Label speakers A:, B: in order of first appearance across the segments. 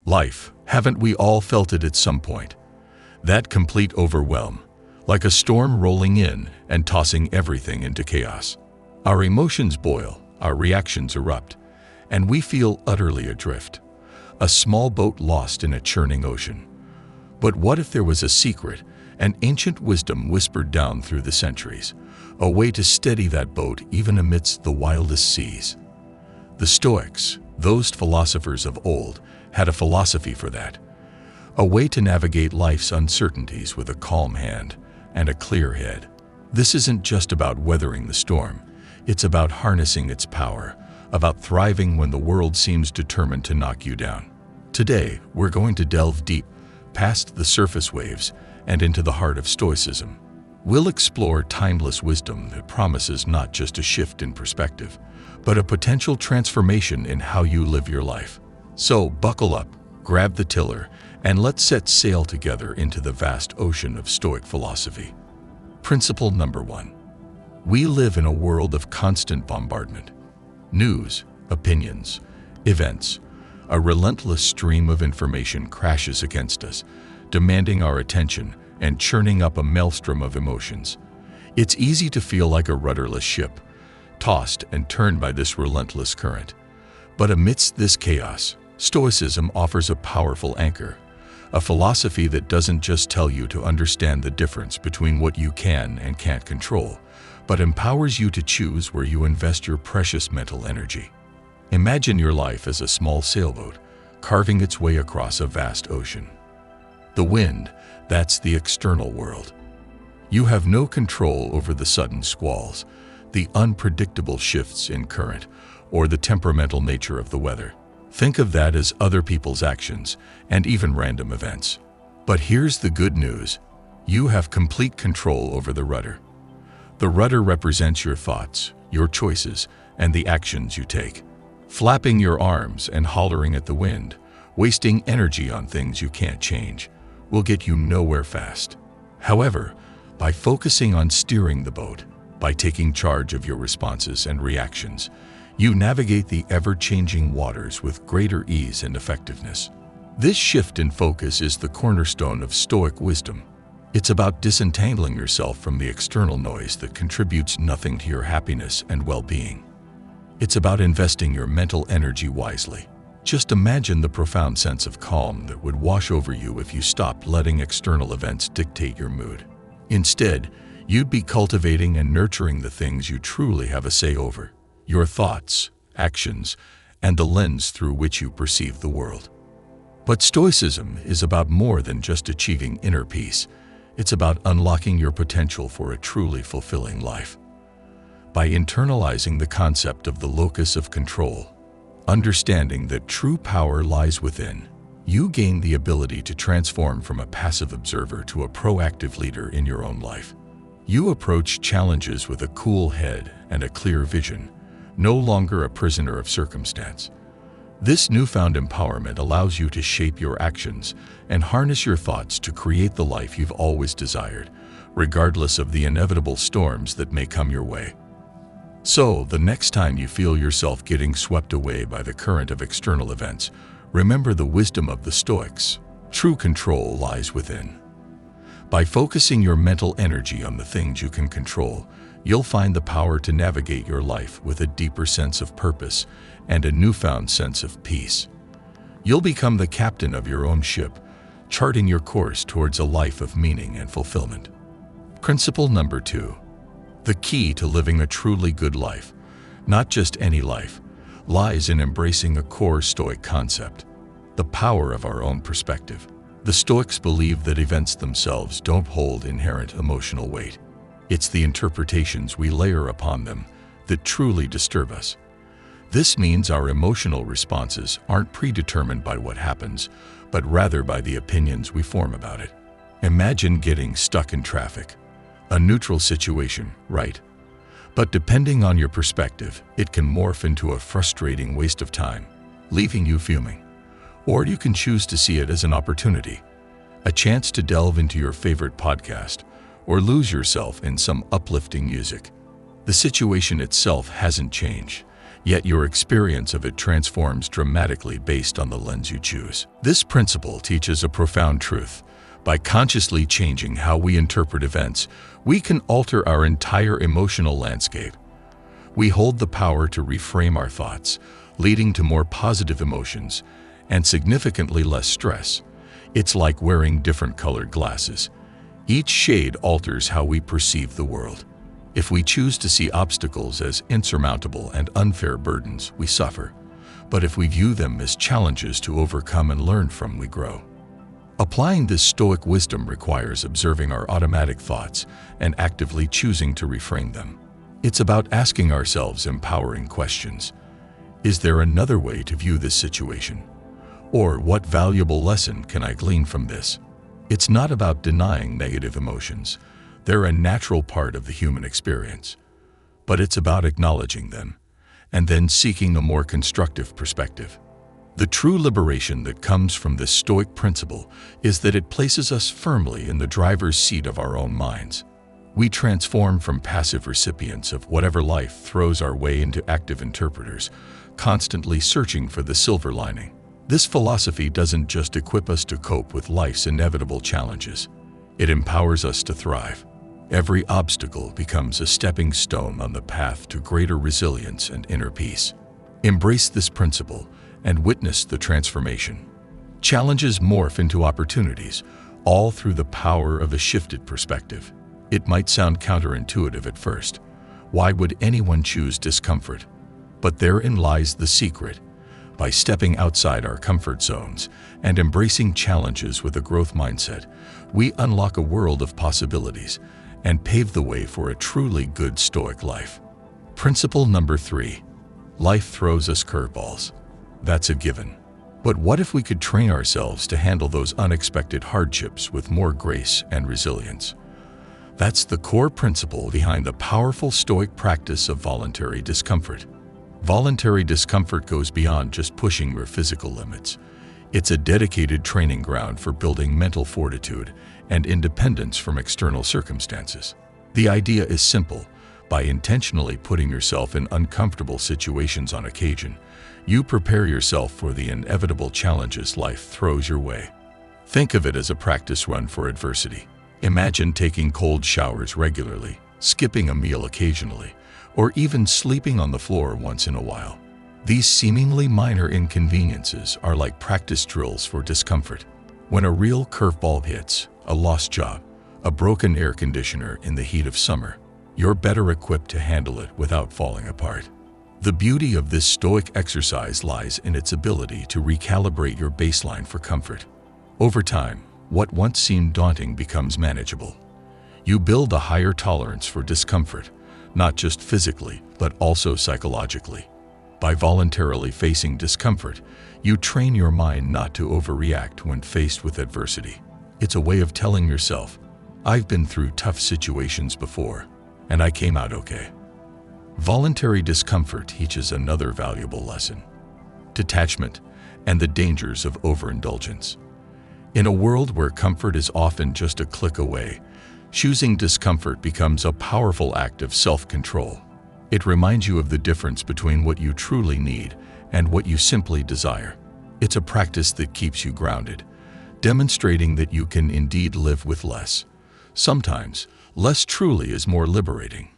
A: Life, haven't we all felt it at some point? That complete overwhelm, like a storm rolling in and tossing everything into chaos. Our emotions boil, our reactions erupt, and we feel utterly adrift, a small boat lost in a churning ocean. But what if there was a secret, an ancient wisdom whispered down through the centuries, a way to steady that boat even amidst the wildest seas? The Stoics, those philosophers of old, had a philosophy for that, a way to navigate life's uncertainties with a calm hand and a clear head. This isn't just about weathering the storm, it's about harnessing its power, about thriving when the world seems determined to knock you down. Today, we're going to delve deep, past the surface waves, and into the heart of Stoicism. We'll explore timeless wisdom that promises not just a shift in perspective, but a potential transformation in how you live your life. So, buckle up, grab the tiller, and let's set sail together into the vast ocean of Stoic philosophy. Principle number 1. We live in a world of constant bombardment. News, opinions, events, a relentless stream of information crashes against us, demanding our attention and churning up a maelstrom of emotions. It's easy to feel like a rudderless ship, tossed and turned by this relentless current. But amidst this chaos, Stoicism offers a powerful anchor, a philosophy that doesn't just tell you to understand the difference between what you can and can't control, but empowers you to choose where you invest your precious mental energy. Imagine your life as a small sailboat, carving its way across a vast ocean. The wind, that's the external world. You have no control over the sudden squalls, the unpredictable shifts in current, or the temperamental nature of the weather. Think of that as other people's actions and even random events. But here's the good news. You have complete control over the rudder. The rudder represents your thoughts, your choices, and the actions you take. Flapping your arms and hollering at the wind, wasting energy on things you can't change, will get you nowhere fast. However, by focusing on steering the boat, by taking charge of your responses and reactions, you navigate the ever-changing waters with greater ease and effectiveness. This shift in focus is the cornerstone of Stoic wisdom. It's about disentangling yourself from the external noise that contributes nothing to your happiness and well-being. It's about investing your mental energy wisely. Just imagine the profound sense of calm that would wash over you if you stopped letting external events dictate your mood. Instead, you'd be cultivating and nurturing the things you truly have a say over: your thoughts, actions, and the lens through which you perceive the world. But Stoicism is about more than just achieving inner peace. It's about unlocking your potential for a truly fulfilling life. By internalizing the concept of the locus of control, understanding that true power lies within, you gain the ability to transform from a passive observer to a proactive leader in your own life. You approach challenges with a cool head and a clear vision, no longer a prisoner of circumstance. This newfound empowerment allows you to shape your actions and harness your thoughts to create the life you've always desired, regardless of the inevitable storms that may come your way. So, the next time you feel yourself getting swept away by the current of external events, remember the wisdom of the Stoics. True control lies within. By focusing your mental energy on the things you can control, you'll find the power to navigate your life with a deeper sense of purpose and a newfound sense of peace. You'll become the captain of your own ship, charting your course towards a life of meaning and fulfillment. Principle number 2. The key to living a truly good life, not just any life, lies in embracing a core Stoic concept: the power of our own perspective. The Stoics believe that events themselves don't hold inherent emotional weight. It's the interpretations we layer upon them that truly disturb us. This means our emotional responses aren't predetermined by what happens, but rather by the opinions we form about it. Imagine getting stuck in traffic. A neutral situation, right? But depending on your perspective, it can morph into a frustrating waste of time, leaving you fuming. Or you can choose to see it as an opportunity, a chance to delve into your favorite podcast, or lose yourself in some uplifting music. The situation itself hasn't changed, Yet your experience of it transforms dramatically based on the lens you choose. This principle teaches a profound truth. By consciously changing how we interpret events, we can alter our entire emotional landscape. We hold the power to reframe our thoughts, leading to more positive emotions and significantly less stress. It's like wearing different colored glasses. Each shade alters how we perceive the world. If we choose to see obstacles as insurmountable and unfair burdens, we suffer. But if we view them as challenges to overcome and learn from, we grow. Applying this Stoic wisdom requires observing our automatic thoughts and actively choosing to reframe them. It's about asking ourselves empowering questions. Is there another way to view this situation? Or what valuable lesson can I glean from this? It's not about denying negative emotions. They're a natural part of the human experience. But it's about acknowledging them and then seeking a more constructive perspective. The true liberation that comes from this Stoic principle is that it places us firmly in the driver's seat of our own minds. We transform from passive recipients of whatever life throws our way into active interpreters, constantly searching for the silver lining. This philosophy doesn't just equip us to cope with life's inevitable challenges. It empowers us to thrive. Every obstacle becomes a stepping stone on the path to greater resilience and inner peace. Embrace this principle and witness the transformation. Challenges morph into opportunities, all through the power of a shifted perspective. It might sound counterintuitive at first. Why would anyone choose discomfort? But therein lies the secret. By stepping outside our comfort zones and embracing challenges with a growth mindset, we unlock a world of possibilities and pave the way for a truly good Stoic life. Principle number 3. Life throws us curveballs. That's a given. But what if we could train ourselves to handle those unexpected hardships with more grace and resilience? That's the core principle behind the powerful Stoic practice of voluntary discomfort. Voluntary discomfort goes beyond just pushing your physical limits. It's a dedicated training ground for building mental fortitude and independence from external circumstances. The idea is simple. By intentionally putting yourself in uncomfortable situations on occasion, you prepare yourself for the inevitable challenges life throws your way. Think of it as a practice run for adversity. Imagine taking cold showers regularly, skipping a meal occasionally, or even sleeping on the floor once in a while. These seemingly minor inconveniences are like practice drills for discomfort. When a real curveball hits, a lost job, a broken air conditioner in the heat of summer, you're better equipped to handle it without falling apart. The beauty of this Stoic exercise lies in its ability to recalibrate your baseline for comfort. Over time, what once seemed daunting becomes manageable. You build a higher tolerance for discomfort, not just physically, but also psychologically. By voluntarily facing discomfort, you train your mind not to overreact when faced with adversity. It's a way of telling yourself, I've been through tough situations before, and I came out okay. Voluntary discomfort teaches another valuable lesson: detachment and the dangers of overindulgence. In a world where comfort is often just a click away, choosing discomfort becomes a powerful act of self-control. It reminds you of the difference between what you truly need and what you simply desire. It's a practice that keeps you grounded, demonstrating that you can indeed live with less. Sometimes, less truly is more liberating.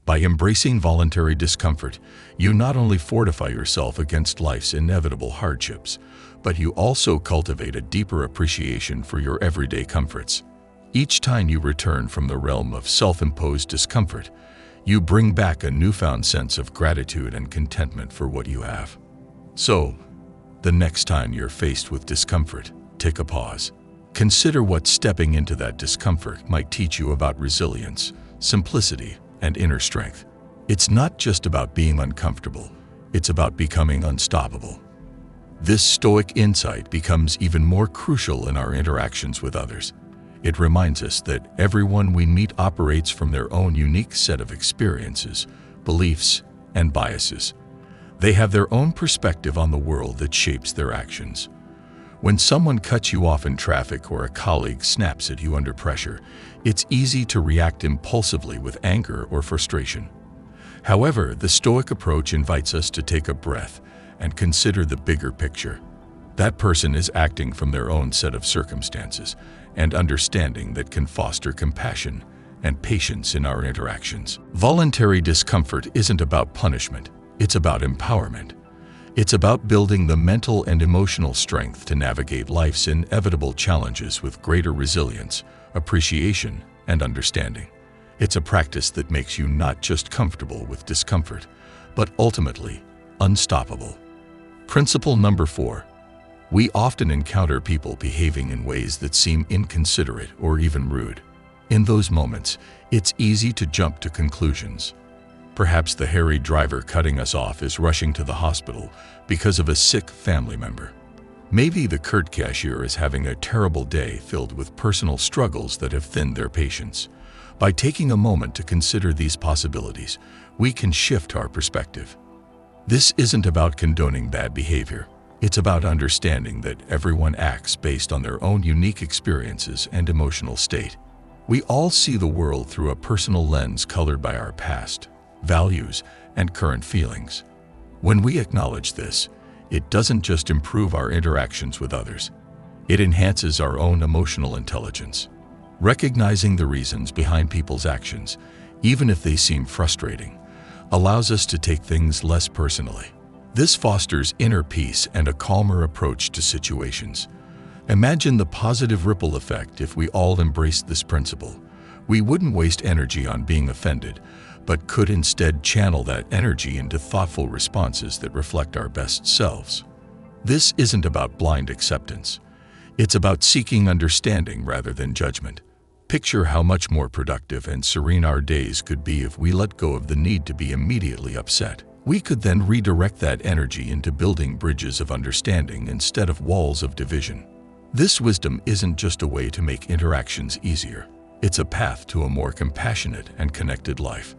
A: By embracing voluntary discomfort, you not only fortify yourself against life's inevitable hardships, but you also cultivate a deeper appreciation for your everyday comforts. Each time you return from the realm of self-imposed discomfort, you bring back a newfound sense of gratitude and contentment for what you have. So, the next time you're faced with discomfort, take a pause. Consider what stepping into that discomfort might teach you about resilience, simplicity, and inner strength. It's not just about being uncomfortable, it's about becoming unstoppable. This Stoic insight becomes even more crucial in our interactions with others. It reminds us that everyone we meet operates from their own unique set of experiences, beliefs, and biases. They have their own perspective on the world that shapes their actions. When someone cuts you off in traffic or a colleague snaps at you under pressure, it's easy to react impulsively with anger or frustration. However, the Stoic approach invites us to take a breath and consider the bigger picture. That person is acting from their own set of circumstances and understanding that can foster compassion and patience in our interactions. Voluntary discomfort isn't about punishment, it's about empowerment. It's about building the mental and emotional strength to navigate life's inevitable challenges with greater resilience, appreciation, and understanding. It's a practice that makes you not just comfortable with discomfort, but ultimately unstoppable. Principle number 4. We often encounter people behaving in ways that seem inconsiderate or even rude. In those moments, it's easy to jump to conclusions. Perhaps the harried driver cutting us off is rushing to the hospital because of a sick family member. Maybe the curt cashier is having a terrible day filled with personal struggles that have thinned their patience. By taking a moment to consider these possibilities, we can shift our perspective. This isn't about condoning bad behavior. It's about understanding that everyone acts based on their own unique experiences and emotional state. We all see the world through a personal lens colored by our past, values, and current feelings. When we acknowledge this, it doesn't just improve our interactions with others. It enhances our own emotional intelligence. Recognizing the reasons behind people's actions, even if they seem frustrating, allows us to take things less personally. This fosters inner peace and a calmer approach to situations. Imagine the positive ripple effect if we all embraced this principle. We wouldn't waste energy on being offended, but could instead channel that energy into thoughtful responses that reflect our best selves. This isn't about blind acceptance. It's about seeking understanding rather than judgment. Picture how much more productive and serene our days could be if we let go of the need to be immediately upset. We could then redirect that energy into building bridges of understanding instead of walls of division. This wisdom isn't just a way to make interactions easier. It's a path to a more compassionate and connected life.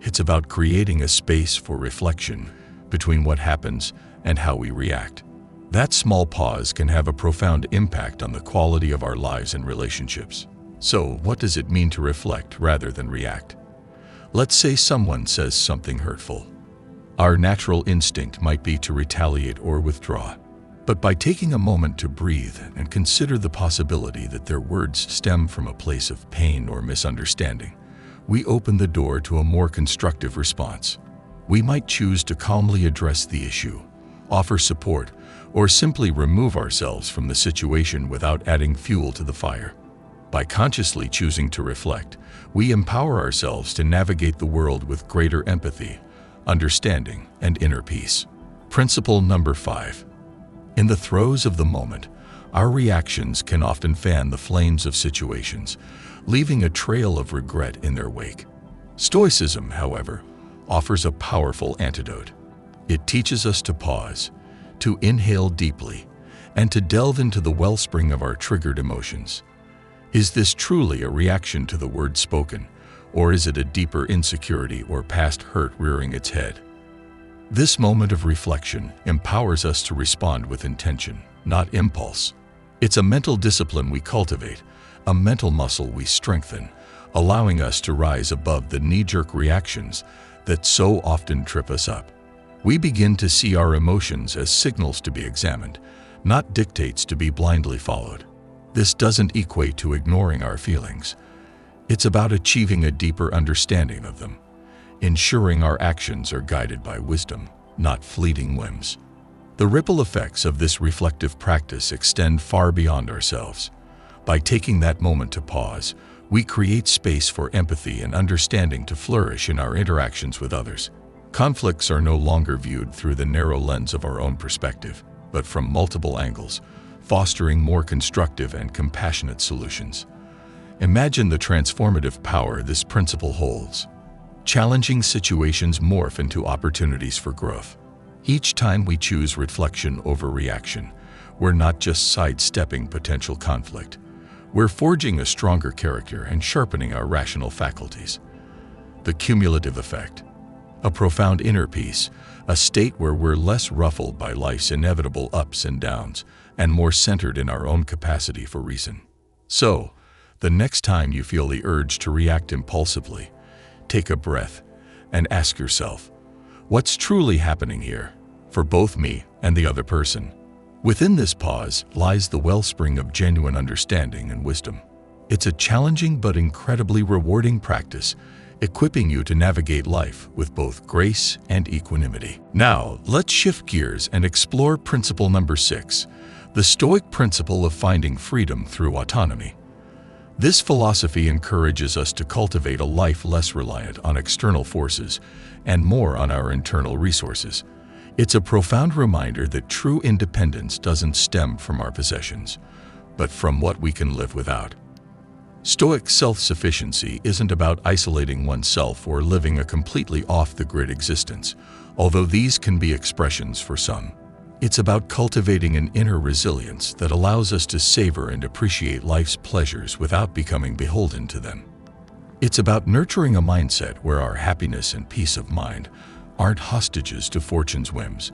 A: It's about creating a space for reflection between what happens and how we react. That small pause can have a profound impact on the quality of our lives and relationships. So, what does it mean to reflect rather than react? Let's say someone says something hurtful. Our natural instinct might be to retaliate or withdraw. But by taking a moment to breathe and consider the possibility that their words stem from a place of pain or misunderstanding, we open the door to a more constructive response. We might choose to calmly address the issue, offer support, or simply remove ourselves from the situation without adding fuel to the fire. By consciously choosing to reflect, we empower ourselves to navigate the world with greater empathy, understanding, and inner peace. Principle number 5. In the throes of the moment, our reactions can often fan the flames of situations, leaving a trail of regret in their wake. Stoicism, however, offers a powerful antidote. It teaches us to pause, to inhale deeply, and to delve into the wellspring of our triggered emotions. Is this truly a reaction to the words spoken, or is it a deeper insecurity or past hurt rearing its head? This moment of reflection empowers us to respond with intention, not impulse. It's a mental discipline we cultivate, a mental muscle we strengthen, allowing us to rise above the knee-jerk reactions that so often trip us up. We begin to see our emotions as signals to be examined, not dictates to be blindly followed. This doesn't equate to ignoring our feelings. It's about achieving a deeper understanding of them, ensuring our actions are guided by wisdom, not fleeting whims. The ripple effects of this reflective practice extend far beyond ourselves. By taking that moment to pause, we create space for empathy and understanding to flourish in our interactions with others. Conflicts are no longer viewed through the narrow lens of our own perspective, but from multiple angles, fostering more constructive and compassionate solutions. Imagine the transformative power this principle holds. Challenging situations morph into opportunities for growth. Each time we choose reflection over reaction, we're not just sidestepping potential conflict. We're forging a stronger character and sharpening our rational faculties. The cumulative effect. A profound inner peace, a state where we're less ruffled by life's inevitable ups and downs, and more centered in our own capacity for reason. So, the next time you feel the urge to react impulsively, take a breath and ask yourself, what's truly happening here for both me and the other person? Within this pause lies the wellspring of genuine understanding and wisdom. It's a challenging but incredibly rewarding practice, equipping you to navigate life with both grace and equanimity. Now, let's shift gears and explore principle number 6, the Stoic principle of finding freedom through autonomy. This philosophy encourages us to cultivate a life less reliant on external forces and more on our internal resources. It's a profound reminder that true independence doesn't stem from our possessions, but from what we can live without. Stoic self-sufficiency isn't about isolating oneself or living a completely off-the-grid existence, although these can be expressions for some. It's about cultivating an inner resilience that allows us to savor and appreciate life's pleasures without becoming beholden to them. It's about nurturing a mindset where our happiness and peace of mind aren't hostages to fortune's whims,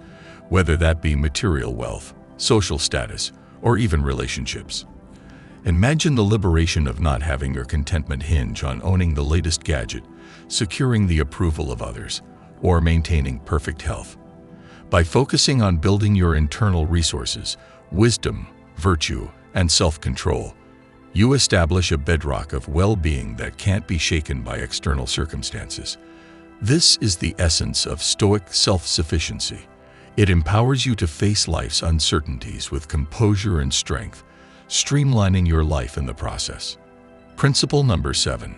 A: whether that be material wealth, social status, or even relationships. Imagine the liberation of not having your contentment hinge on owning the latest gadget, securing the approval of others, or maintaining perfect health. By focusing on building your internal resources, wisdom, virtue, and self-control, you establish a bedrock of well-being that can't be shaken by external circumstances. This is the essence of Stoic self-sufficiency. It empowers you to face life's uncertainties with composure and strength, streamlining your life in the process. Principle number 7.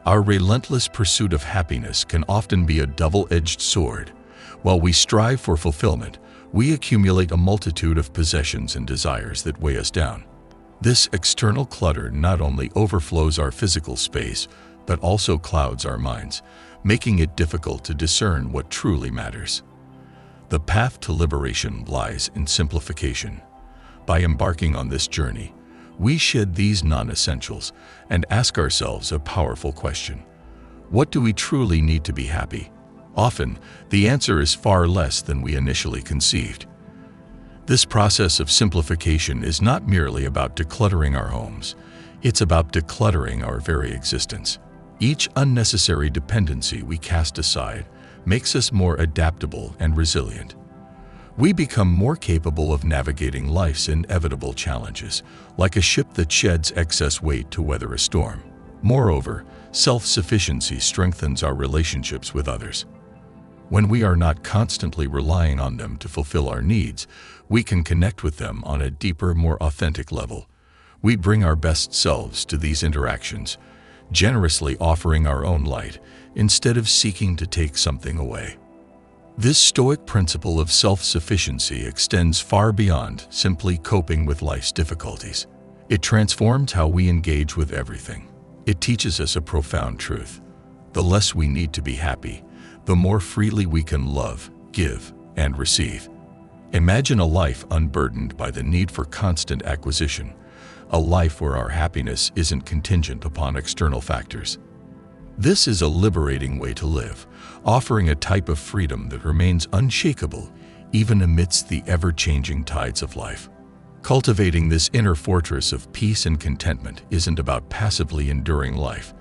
A: Our relentless pursuit of happiness can often be a double-edged sword. While we strive for fulfillment, we accumulate a multitude of possessions and desires that weigh us down. This external clutter not only overflows our physical space, but also clouds our minds, making it difficult to discern what truly matters. The path to liberation lies in simplification. By embarking on this journey, we shed these non-essentials and ask ourselves a powerful question. What do we truly need to be happy? Often, the answer is far less than we initially conceived. This process of simplification is not merely about decluttering our homes. It's about decluttering our very existence. Each unnecessary dependency we cast aside makes us more adaptable and resilient. We become more capable of navigating life's inevitable challenges, like a ship that sheds excess weight to weather a storm. Moreover, self-sufficiency strengthens our relationships with others. When we are not constantly relying on them to fulfill our needs, we can connect with them on a deeper, more authentic level. We bring our best selves to these interactions, generously offering our own light instead of seeking to take something away. This Stoic principle of self-sufficiency extends far beyond simply coping with life's difficulties. It transforms how we engage with everything. It teaches us a profound truth. The less we need to be happy, the more freely we can love, give, and receive. Imagine a life unburdened by the need for constant acquisition, a life where our happiness isn't contingent upon external factors. This is a liberating way to live, offering a type of freedom that remains unshakable even amidst the ever-changing tides of life. Cultivating this inner fortress of peace and contentment isn't about passively enduring life.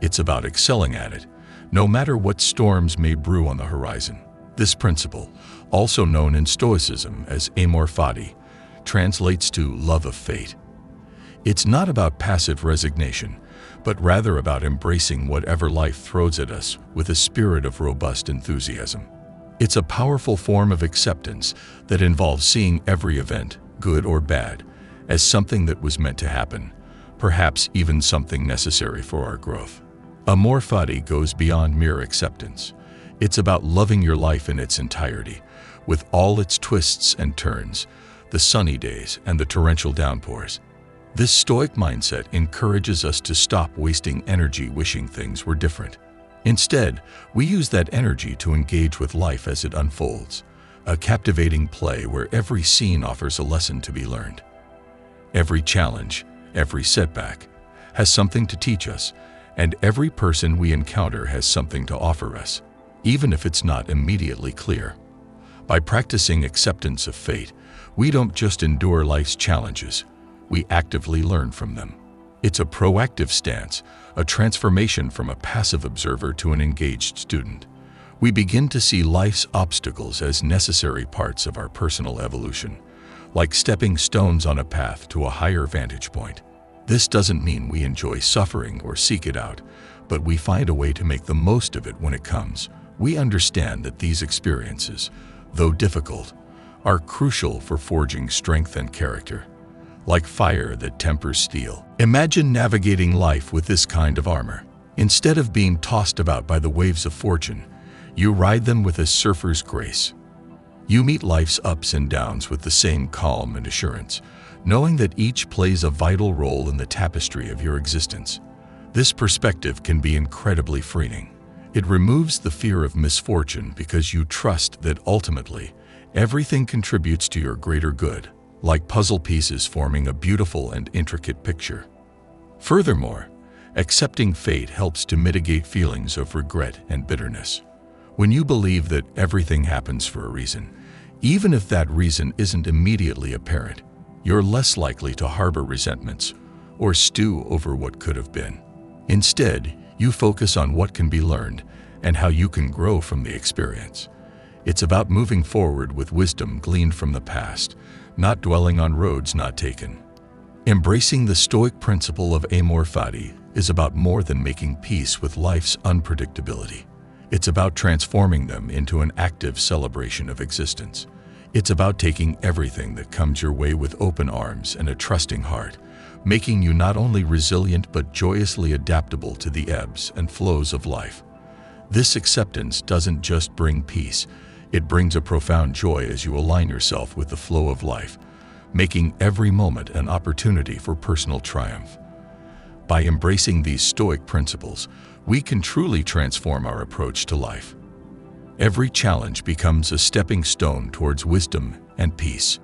A: It's about excelling at it, no matter what storms may brew on the horizon. This principle, also known in Stoicism as amor fati, translates to love of fate. It's not about passive resignation, but rather about embracing whatever life throws at us with a spirit of robust enthusiasm. It's a powerful form of acceptance that involves seeing every event, good or bad, as something that was meant to happen, perhaps even something necessary for our growth. Amor fati goes beyond mere acceptance. It's about loving your life in its entirety, with all its twists and turns, the sunny days and the torrential downpours. This Stoic mindset encourages us to stop wasting energy wishing things were different. Instead, we use that energy to engage with life as it unfolds, a captivating play where every scene offers a lesson to be learned. Every challenge, every setback, has something to teach us, and every person we encounter has something to offer us, even if it's not immediately clear. By practicing acceptance of fate, we don't just endure life's challenges, we actively learn from them. It's a proactive stance, a transformation from a passive observer to an engaged student. We begin to see life's obstacles as necessary parts of our personal evolution, like stepping stones on a path to a higher vantage point. This doesn't mean we enjoy suffering or seek it out, but we find a way to make the most of it when it comes. We understand that these experiences, though difficult, are crucial for forging strength and character, like fire that tempers steel. Imagine navigating life with this kind of armor. Instead of being tossed about by the waves of fortune, you ride them with a surfer's grace. You meet life's ups and downs with the same calm and assurance, knowing that each plays a vital role in the tapestry of your existence. This perspective can be incredibly freeing. It removes the fear of misfortune because you trust that ultimately, everything contributes to your greater good, like puzzle pieces forming a beautiful and intricate picture. Furthermore, accepting fate helps to mitigate feelings of regret and bitterness. When you believe that everything happens for a reason, even if that reason isn't immediately apparent, you're less likely to harbor resentments or stew over what could have been. Instead, you focus on what can be learned and how you can grow from the experience. It's about moving forward with wisdom gleaned from the past, not dwelling on roads not taken. Embracing the Stoic principle of amor fati is about more than making peace with life's unpredictability. It's about transforming them into an active celebration of existence. It's about taking everything that comes your way with open arms and a trusting heart, making you not only resilient but joyously adaptable to the ebbs and flows of life. This acceptance doesn't just bring peace, it brings a profound joy as you align yourself with the flow of life, making every moment an opportunity for personal triumph. By embracing these Stoic principles, we can truly transform our approach to life. Every challenge becomes a stepping stone towards wisdom and peace.